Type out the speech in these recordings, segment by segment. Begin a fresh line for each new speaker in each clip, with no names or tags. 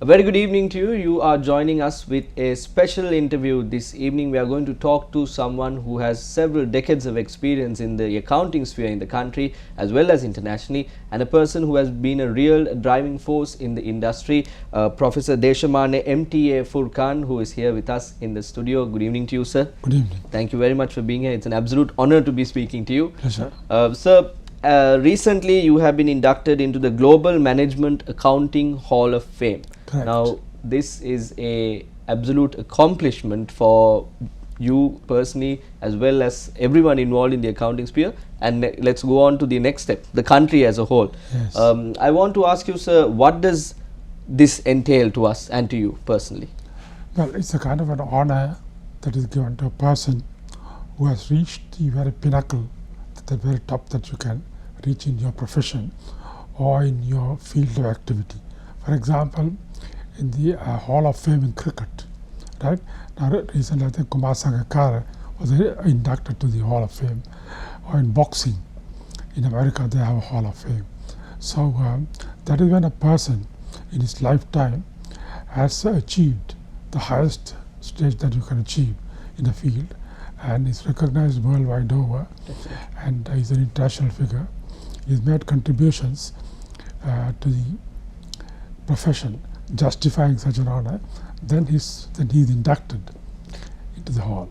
A very good evening to you. You are joining us with a special interview this evening. We are going to talk to someone who has several decades of experience in the accounting sphere in the country as well as internationally, and a person who has been a real driving force in the industry, Professor Deshamanya M.T.A. Furkhan, who is here with us in the studio. Good evening to you, sir.
Good evening.
Thank you very much for being here. It's an absolute honor to be speaking to you.
Pleasure.
Sir, recently you have been inducted into the Global Management Accounting Hall of Fame.
Correct.
Now, this is a absolute accomplishment for you personally as well as everyone involved in the accounting sphere. And let's go on to the next step, the country as a whole.
Yes.
I want to ask you, sir, what does this entail to us and to you personally?
Well, it's a kind of an honor that is given to a person who has reached the very pinnacle, the very top that you can reach in your profession or in your field of activity. For example, in the Hall of Fame in cricket, right? Now, recently I think Kumar Sangakkara was inducted to the Hall of Fame. Or in boxing, in America they have a Hall of Fame. So that is when a person in his lifetime has achieved the highest stage that you can achieve in a field and is recognized worldwide over, and is an international figure. He's made contributions to the profession justifying such an honor, then he's inducted into the hall.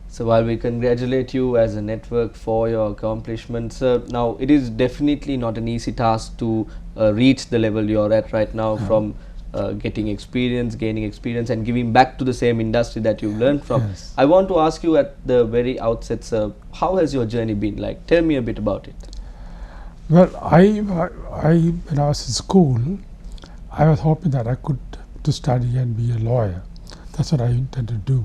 So while we congratulate you as a network for your accomplishments, sir, now it is definitely not an easy task to reach the level you're at right now, from getting experience, gaining experience and giving back to the same industry that you've learned from.
Yes.
I want to ask you at the very outset, sir, how has your journey been like? Tell me a bit about it.
Well, I when I was in school, I was hoping that I could to study and be a lawyer. That's what I intended to do.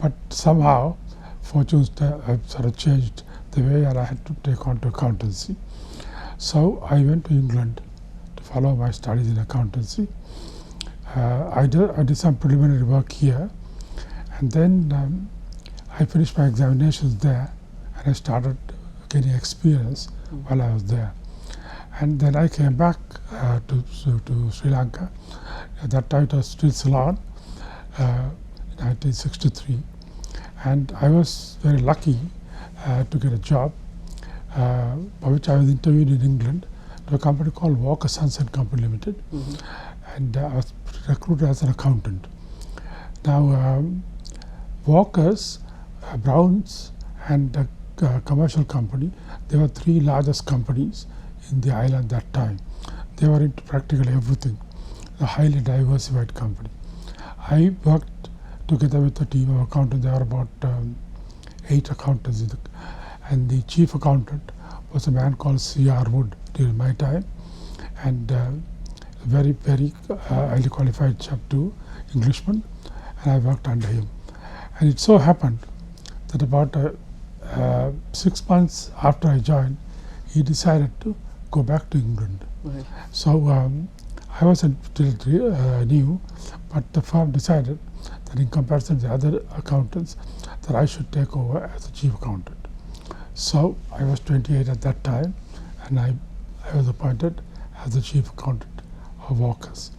But somehow, fortunes have sort of changed the way, and I had to take on to accountancy. So I went to England to follow my studies in accountancy. I did some preliminary work here, and then I finished my examinations there, and I started getting experience while I was there. And then I came back to Sri Lanka. At that time it was still Ceylon, in 1963. And I was very lucky to get a job, for which I was interviewed in England to a company called Walker Sons and Company Limited. And I was recruited as an accountant. Now, Walker's, Browns and the commercial company, they were three largest companies in the island that time. They were into practically everything, a highly diversified company. I worked together with a team of accountants. There were about 8 accountants, and the chief accountant was a man called C.R. Wood during my time, and very, very highly qualified chap too, Englishman, and I worked under him. And it so happened that about 6 months after I joined, he decided to go back to England.
Right.
So I wasn't still new, but the firm decided that in comparison to the other accountants, that I should take over as the chief accountant. So I was 28 at that time, and I was appointed as the chief accountant of Walker's.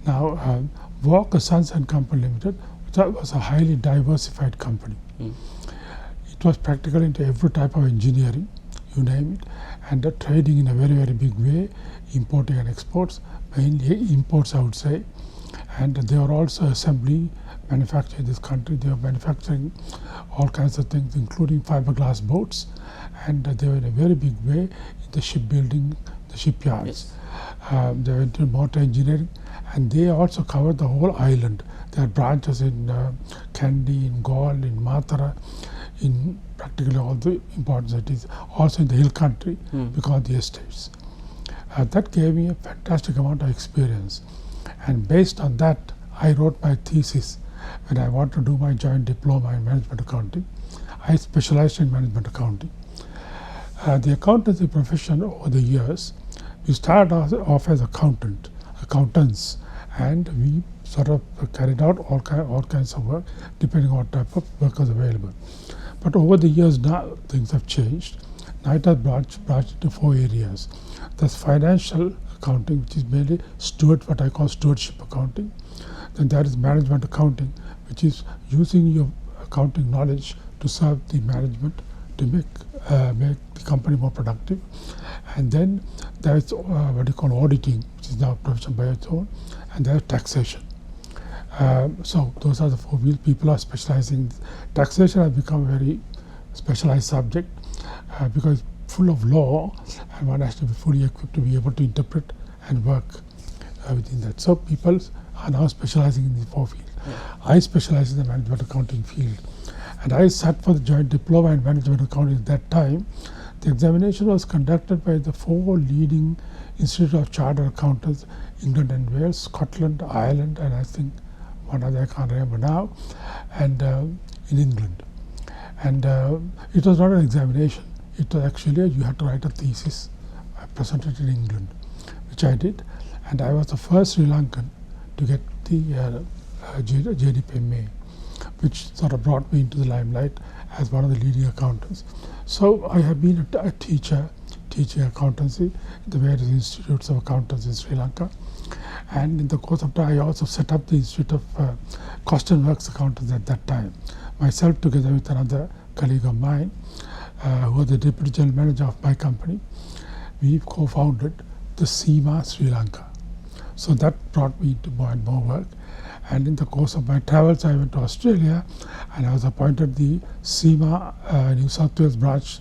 Now, Walker Sons and Company Limited, which was a highly diversified company. It was practically into every type of engineering, you name it, and trading in a very, very big way, importing and exports, mainly imports I would say. And they were also assembly manufacturing in this country. They were manufacturing all kinds of things, including fiberglass boats, and they were in a very big way in the shipbuilding, the shipyards.
Yes.
They were into motor engineering, and they also covered the whole island. They had branches in Kandy, in Gaul, in Mathura, in practically all the important cities, also in the hill country because of the estates. That gave me a fantastic amount of experience, and based on that I wrote my thesis when I wanted to do my joint diploma in management accounting. I specialized in management accounting. The accountancy profession over the years, we started off as accountants, and we sort of carried out all kinds of work depending on what type of work was available. But over the years now things have changed. Now it has branched into 4 areas. That's financial accounting, which is mainly what I call stewardship accounting. Then there is management accounting, which is using your accounting knowledge to serve the management to make the company more productive. And then there is what you call auditing, which is now a profession by its own, and there is taxation. So those are the four fields. People are specializing. Taxation has become a very specialized subject because it's full of law, and one has to be fully equipped to be able to interpret and work within that. So people are now specializing in the four fields. Yeah. I specialize in the management accounting field, and I sat for the joint diploma in management accounting at that time. The examination was conducted by the four leading Institute of Chartered Accountants, England and Wales, Scotland, Ireland, and I think one other I can't remember now, and in England. And it was not an examination. It was actually you had to write a thesis. I presented in England, which I did, and I was the first Sri Lankan to get the JDP M.A, which sort of brought me into the limelight as one of the leading accountants. So I have been a teacher teaching accountancy in the various institutes of accountants in Sri Lanka. And in the course of time, I also set up the Institute of Cost and Works Accountants at that time. Myself, together with another colleague of mine, who was the Deputy General Manager of my company, we co-founded the SEMA Sri Lanka. So that brought me into more and more work. And in the course of my travels, I went to Australia, and I was appointed the SEMA New South Wales branch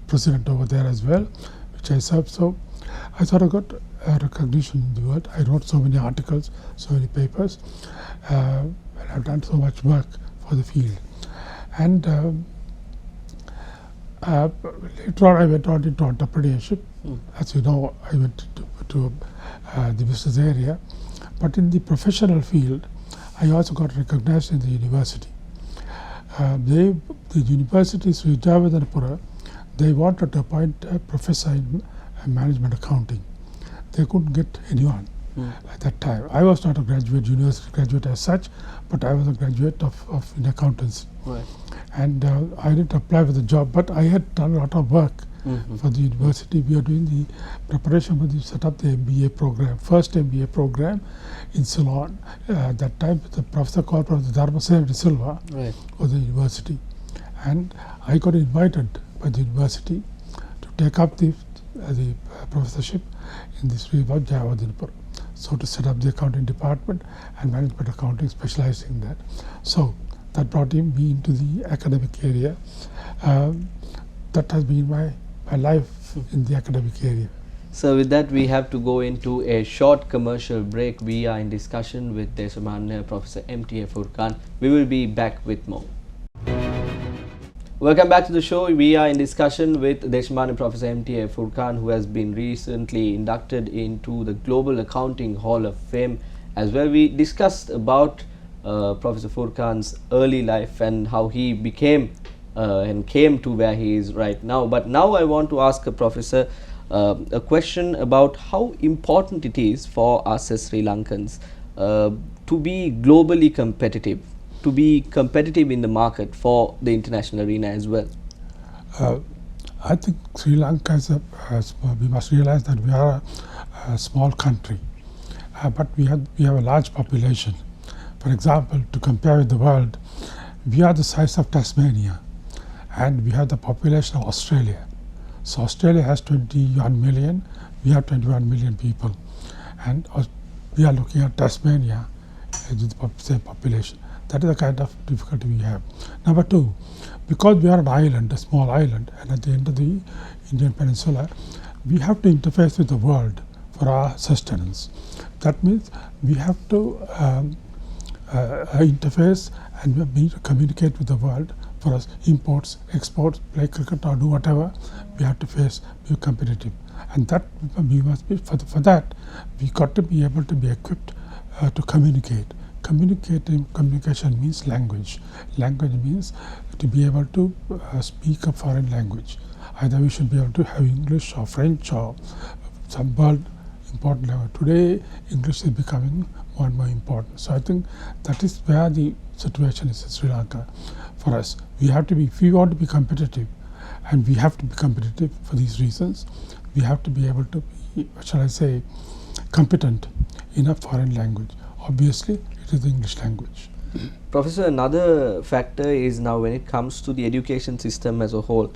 president over there as well, which I served. So I sort of got recognition in the world. I wrote so many articles, so many papers, and I've done so much work for the field. And later on, I went on into entrepreneurship. As you know, I went to the business area. But in the professional field, I also got recognized in the university. The university, Sri Jayawardenepura, they wanted to appoint a professor in management accounting. They couldn't get anyone at that time. I was not a university graduate as such, but I was a graduate of in accountancy.
Right.
And I didn't apply for the job, but I had done a lot of work for the university. We are doing the preparation for the set up the MBA program, first MBA program in Ceylon. At that time, the professor called Professor Dharmasena de Silva was the university. And I got invited by the university to take up the professorship in the Sri Jayawardenepura. So to set up the accounting department and management accounting, specializing in that. So that brought me into the academic area. That has been my life in the academic area.
So with that, we have to go into a short commercial break. We are in discussion with Deshamanya, Professor M.T.A. Furkhan. We will be back with more. Welcome back to the show. We are in discussion with Deshamanya, Professor M.T.A. Furkhan, who has been recently inducted into the Global Accounting Hall of Fame. As well, we discussed about Professor Furkhan's early life and how he became and came to where he is right now. But now I want to ask a professor a question about how important it is for us as Sri Lankans to be globally competitive, to be competitive in the market for the international arena as well.
I think Sri Lanka we must realize that we are a small country, but we have a large population. For example, to compare with the world, we are the size of Tasmania, and we have the population of Australia. So Australia has 21 million, we have 21 million people, and we are looking at Tasmania with the same population. That is the kind of difficulty we have. Number two, because we are an island, a small island, and at the end of the Indian Peninsula, we have to interface with the world for our sustenance. That means we have to interface and we need to communicate with the world. For us, imports, exports, play cricket or do whatever, we have to be competitive. And that we must be, for that, we got to be able to be equipped to communicate. Communication means language. Language means to be able to speak a foreign language. Either we should be able to have English or French or some world important level. Today, English is becoming more and more important. So I think that is where the situation is in Sri Lanka. For us, we have to be, if we want to be competitive, and we have to be competitive for these reasons, we have to be able to shall I say, competent in a foreign language. Obviously, it is the English language.
Professor, another factor is now when it comes to the education system as a whole.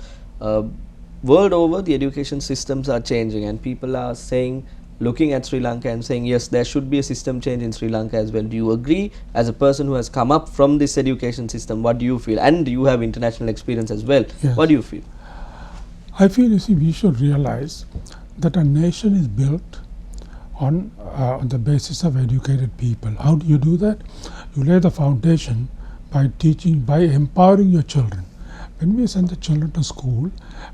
World over, the education systems are changing, and people are saying, looking at Sri Lanka and saying, yes, there should be a system change in Sri Lanka as well. Do you agree, as a person who has come up from this education system, what do you feel? And you have international experience as well.
Yes.
What do you feel?
I feel, you see, we should realize that a nation is built on the basis of educated people. How do you do that? You lay the foundation by teaching, by empowering your children. When we send the children to school,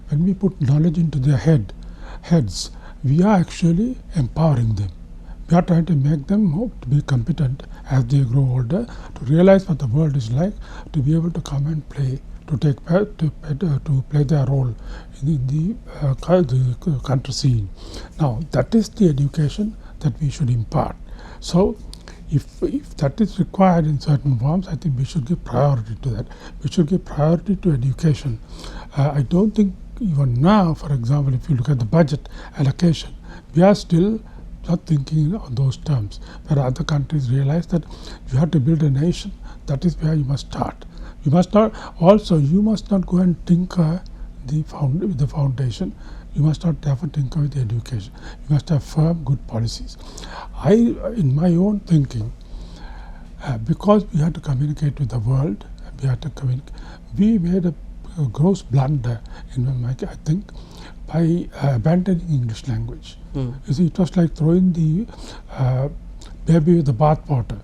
when we put knowledge into their heads, we are actually empowering them. We are trying to make them to be competent as they grow older, to realize what the world is like, to be able to come and play, to take part, to play their role in the country scene. Now, that is the education that we should impart. So, if that is required in certain forms, I think we should give priority to that. We should give priority to education. I don't think even now, for example, if you look at the budget allocation, we are still not thinking on those terms. Where other countries realize that you have to build a nation, that is where you must start. You must not also. You must not go and tinker with the foundation. You must not therefore tinker with the education. You must have firm, good policies. In my own thinking, because we had to communicate with the world, we made a gross blunder I think, by abandoning English language. You see, it was like throwing the baby with the bathwater.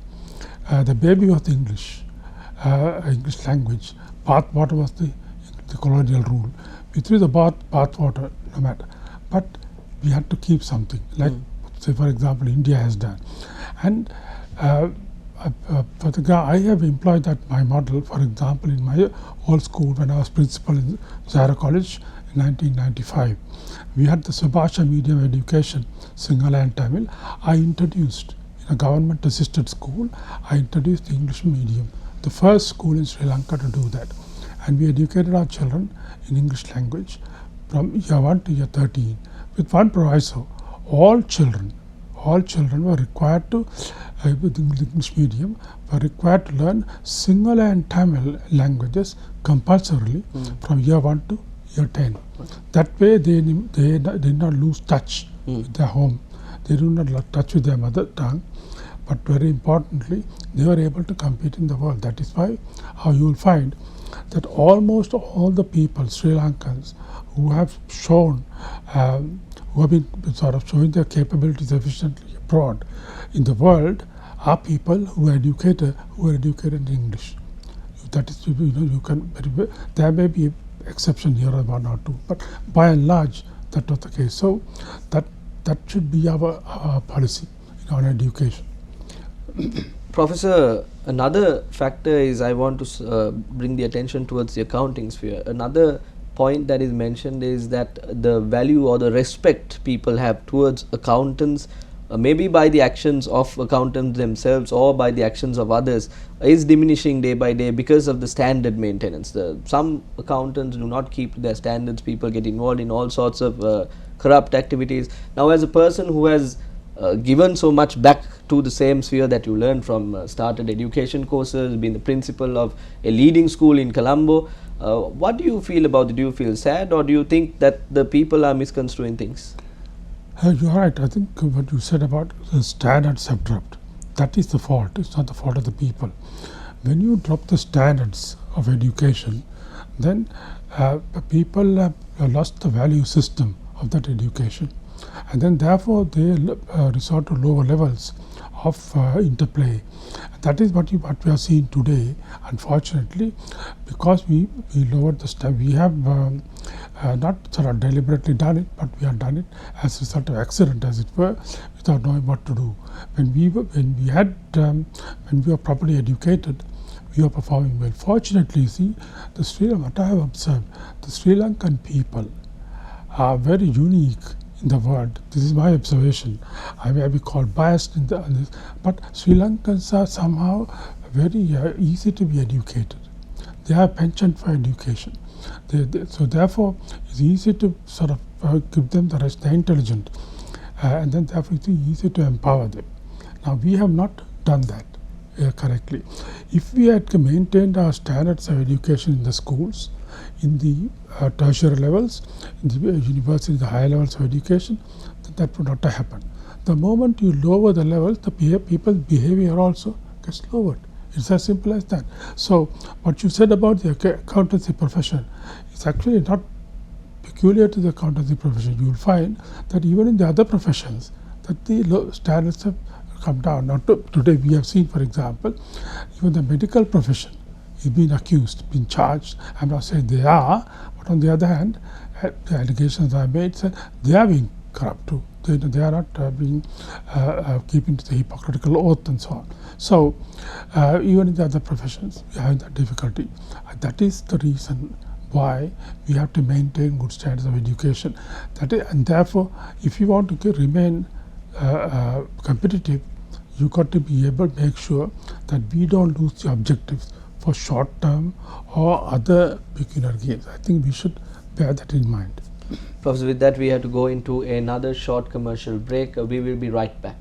The baby was the English language. Bathwater was the colonial rule. We threw the bathwater, no matter. But we had to keep something, like, say, for example, India has done. And I have employed that my model, for example, in my old school when I was principal in Zahra College in 1995. We had the Subhasha medium education, Sinhala and Tamil. I introduced, in a government-assisted school, I introduced the English medium, the first school in Sri Lanka to do that. And we educated our children in English language from year 1 to year 13, with one proviso: all children were required to, with the English medium, were required to learn Sinhala and Tamil languages compulsorily from year 1 to year 10. That way they did not lose touch with their home. They do not lose touch with their mother tongue. But very importantly, they were able to compete in the world. That is why you will find that almost all the people, Sri Lankans, who have shown, who have been sort of showing their capabilities efficiently abroad in the world, are people who are educated in English. That is, you can, there may be exception here or one or two, but by and large, that was the case. So that should be our policy on education.
Professor, another factor is, I want to bring the attention towards the accounting sphere. Another point that is mentioned is that the value or the respect people have towards accountants, maybe by the actions of accountants themselves or by the actions of others, is diminishing day by day because of the standard maintenance. Some accountants do not keep their standards. People get involved in all sorts of corrupt activities. Now, as a person who has given so much back to the same sphere that you learned from, started education courses, been the principal of a leading school in Colombo, what do you feel about it? Do you feel sad, or do you think that the people are misconstruing things?
You are right. I think what you said about the standards have dropped. That is the fault. It's not the fault of the people. When you drop the standards of education, then people have lost the value system of that education. And then therefore they resort to lower levels of interplay. That is what we are seeing today, unfortunately, because we lowered the standard. We have not sort of deliberately done it, but we have done it as a result of accident, as it were, without knowing what to do. When we were properly educated, we were performing well. Fortunately, you see, what I have observed, the Sri Lankan people are very unique in the world. This is my observation. I may be called biased on this, but Sri Lankans are somehow very easy to be educated. They have a penchant for education. So therefore, it's easy to sort of give them the rest. They're intelligent. and then therefore it's easy to empower them. Now we have not done that correctly. If we had maintained our standards of education in the schools, in the tertiary levels, in the university, the higher levels of education, then that would not have happened. The moment you lower the levels, the people's behavior also gets lowered. It's as simple as that. So what you said about the accountancy profession is actually not peculiar to the accountancy profession. You will find that even in the other professions, that the standards have come down. Now today we have seen, for example, even the medical profession is being accused, being charged. I'm not saying they are, but on the other hand, the allegations are made that they are being corrupt too. They are not being keeping to the hypocritical oath and so on. So even in the other professions, we have that difficulty. That is the reason why we have to maintain good standards of education. And therefore, if you want to remain competitive, you got to be able to make sure that we don't lose the objectives for short-term or other pecuniary gains. I think we should bear that in mind.
Professor, with that we have to go into another short commercial break. We will be right back.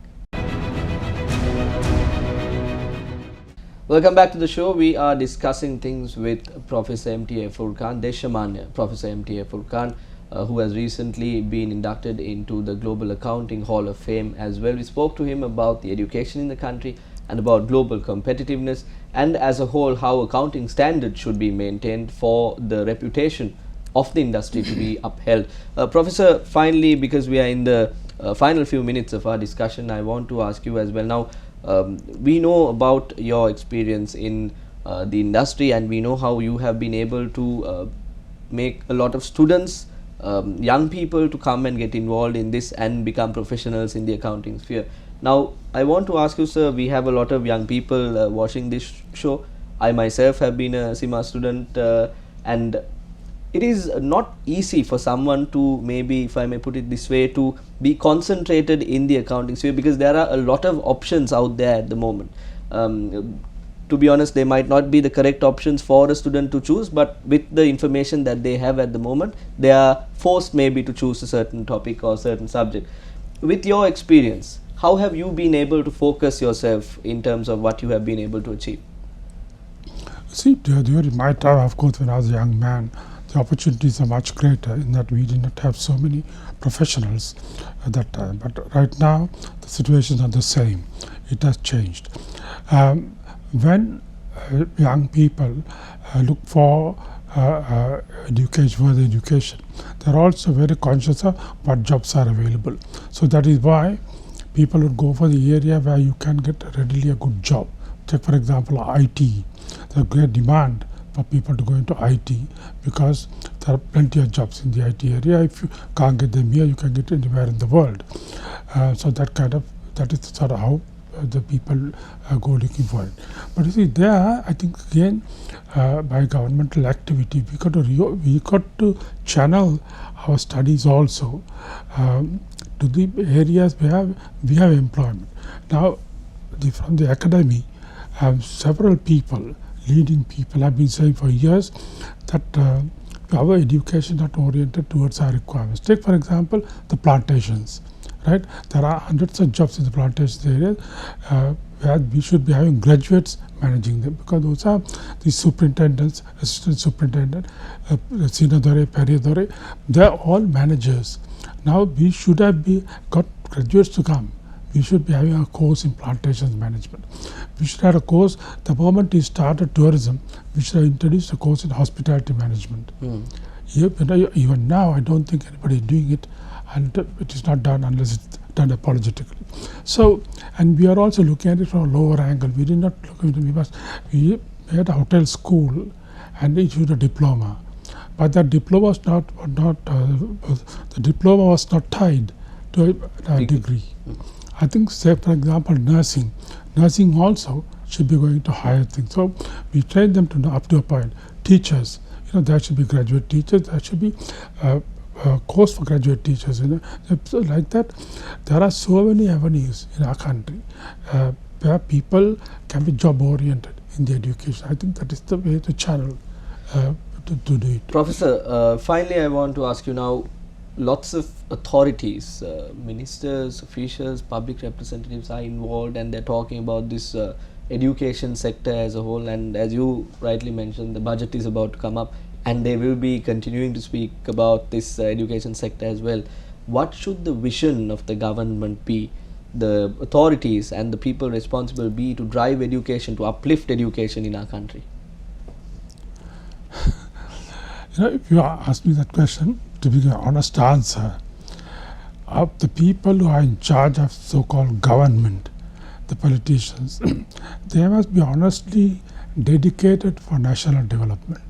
Welcome back to the show. We are discussing things with Professor M.T.A. Furkhan, Deshamanya, Professor M.T.A. Furkhan, who has recently been inducted into the Global Accounting Hall of Fame as well. We spoke to him about the education in the country and about global competitiveness, and as a whole how accounting standards should be maintained for the reputation of the industry to be upheld. Professor, finally, because we are in the final few minutes of our discussion, I want to ask you as well. Now, we know about your experience in the industry, and we know how you have been able to make a lot of students, young people, to come and get involved in this and become professionals in the accounting sphere. Now, I want to ask you, sir, we have a lot of young people watching this show. I myself have been a CIMA student, and it is not easy for someone to, maybe, if I may put it this way, to be concentrated in the accounting sphere, because there are a lot of options out there at the moment. To be honest, they might not be the correct options for a student to choose, but with the information that they have at the moment, they are forced maybe to choose a certain topic or certain subject. With your experience, how have you been able to focus yourself in terms of what you have been able to achieve?
See, during my time, of course, when I was a young man, the opportunities are much greater in that we did not have so many professionals at that time. But right now, the situations are the same. It has changed. When young people look for further education, they're also very conscious of what jobs are available. So that is why people would go for the area where you can get readily a good job. Take, for example, IT. There's a great demand for people to go into IT because there are plenty of jobs in the IT area. If you can't get them here, you can get anywhere in the world. So that is sort of how the people go looking for it. But you see, there, I think again, by governmental activity, we got to channel our studies also to the areas where we have employment. Now, from the academy, several people, leading people, have been saying for years that our education is not oriented towards our requirements. Take, for example, the plantations. Right? There are hundreds of jobs in the plantations area where we should be having graduates managing them, because those are the superintendents, assistant superintendent, Sinadore, Peridore, they are all managers. Now we should have got graduates to come. We should be having a course in plantations management. We should have a course, the moment we started tourism, we should have introduced a course in hospitality management. Even now, I don't think anybody is doing it, and it is not done unless it's done apologetically. So, and we are also looking at it from a lower angle. We did not look at it, we had a hotel school and issued a diploma, but that diploma was not tied to a degree. I think, say for example, nursing also should be going to higher things. So we train them to up to a point. Teachers, there should be graduate teachers. There should be a course for graduate teachers. So like that, there are so many avenues in our country where people can be job oriented in the education. I think that is the way to channel to do it.
Professor, finally, I want to ask you now. lots of authorities, ministers, officials, public representatives are involved, and they're talking about this education sector as a whole. And as you rightly mentioned, the budget is about to come up, and they will be continuing to speak about this education sector as well. What should the vision of the government be, the authorities and the people responsible be, to drive education, to uplift education in our country?
If you ask me that question, to be an honest answer, of the people who are in charge of so-called government, the politicians, they must be honestly dedicated for national development.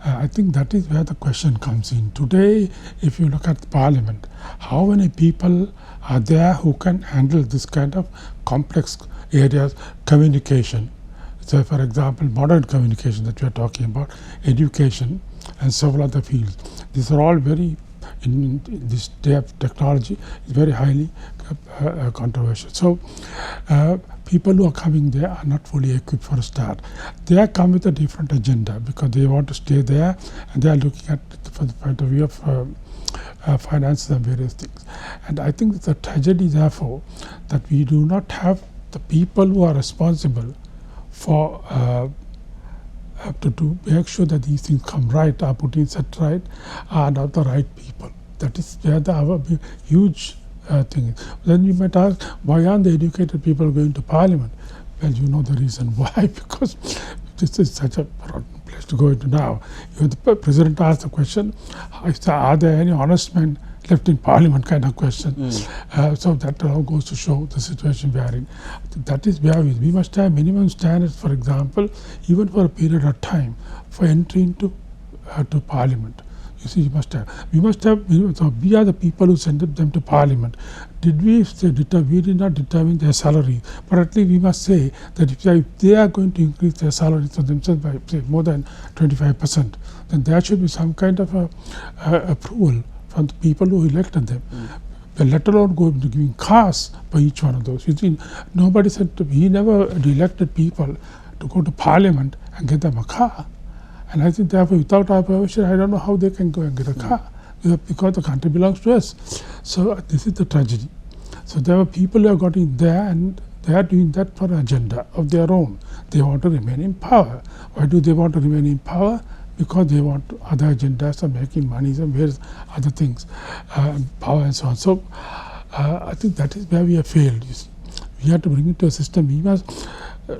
I think that is where the question comes in. Today, if you look at the parliament, how many people are there who can handle this kind of complex areas, communication? So, for example, modern communication that we are talking about, education, and several other fields. These are all very, in this day of technology, is very highly controversial. So, people who are coming there are not fully equipped for a start. They are come with a different agenda because they want to stay there, and they are looking at it from the point of view of finances and various things. And I think it's a tragedy, therefore, that we do not have the people who are responsible for to make sure that these things come right, are put in set right, are not the right people. That is where our huge thing is. Then you might ask, why aren't the educated people going to parliament? Well, you know the reason why, because this is such a rotten place to go into now. If the president asked the question, are there any honest men left in parliament, kind of question. So that all goes to show the situation we are in. That is where we must have minimum standards, for example, even for a period of time for entry into to parliament. You see, we must have, so we are the people who sent them to parliament. Did we say, we did not determine their salary, but at least we must say that if they are going to increase their salary to themselves by, say, more than 25%, then there should be some kind of approval from the people who elected them. Let alone go into giving cars by each one of those. You see, nobody said he never elected people to go to parliament and get them a car. And I think therefore without our permission, I don't know how they can go and get a car, because the country belongs to us. So this is the tragedy. So there are people who have got in there, and they are doing that for an agenda of their own. They want to remain in power. Why do they want to remain in power? Because they want other agendas of making money and various other things, power and so on. So I think that is where we have failed. You see. We have to bring it to a system. We must,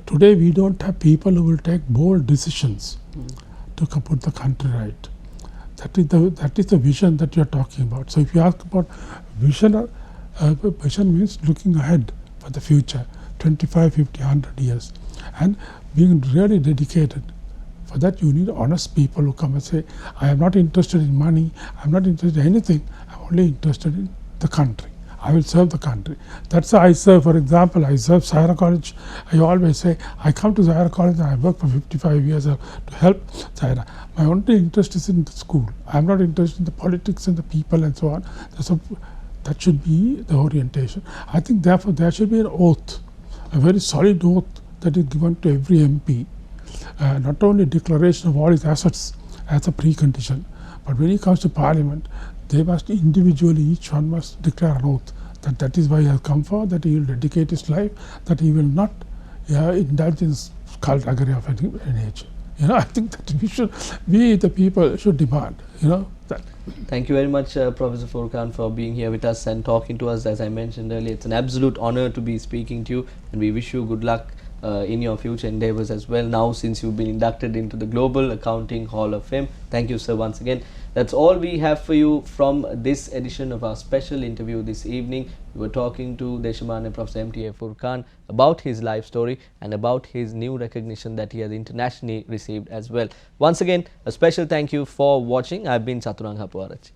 today we don't have people who will take bold decisions to put the country right. That is the vision that you are talking about. So if you ask about vision, vision means looking ahead for the future, 25, 50, 100 years, and being really dedicated. For that you need honest people who come and say, I am not interested in money, I am not interested in anything, I am only interested in the country. I will serve the country. That's how I serve. For example, I serve Sahara College. I always say, I come to Sahara College and I work for 55 years to help Sahara. My only interest is in the school. I am not interested in the politics and the people and so on. That should be the orientation. I think therefore there should be an oath, a very solid oath that is given to every MP. Not only declaration of all his assets as a precondition, but when he comes to parliament, they must individually, each one must declare an oath that is why he has come for, that he will dedicate his life, that he will not indulge in skullduggery of any nature. I think that we the people should demand, that.
Thank you very much, Professor Furkhan, for being here with us and talking to us. As I mentioned earlier, it's an absolute honor to be speaking to you, and we wish you good luck in your future endeavors as well, now since you've been inducted into the Global Accounting Hall of Fame. Thank you, sir, once again. That's all we have for you from this edition of our special interview this evening. We were talking to Deshamanya Prof. M.T.A. Furkhan about his life story and about his new recognition that he has internationally received as well. Once again, a special thank you for watching. I've been Chaturanga Puarachi.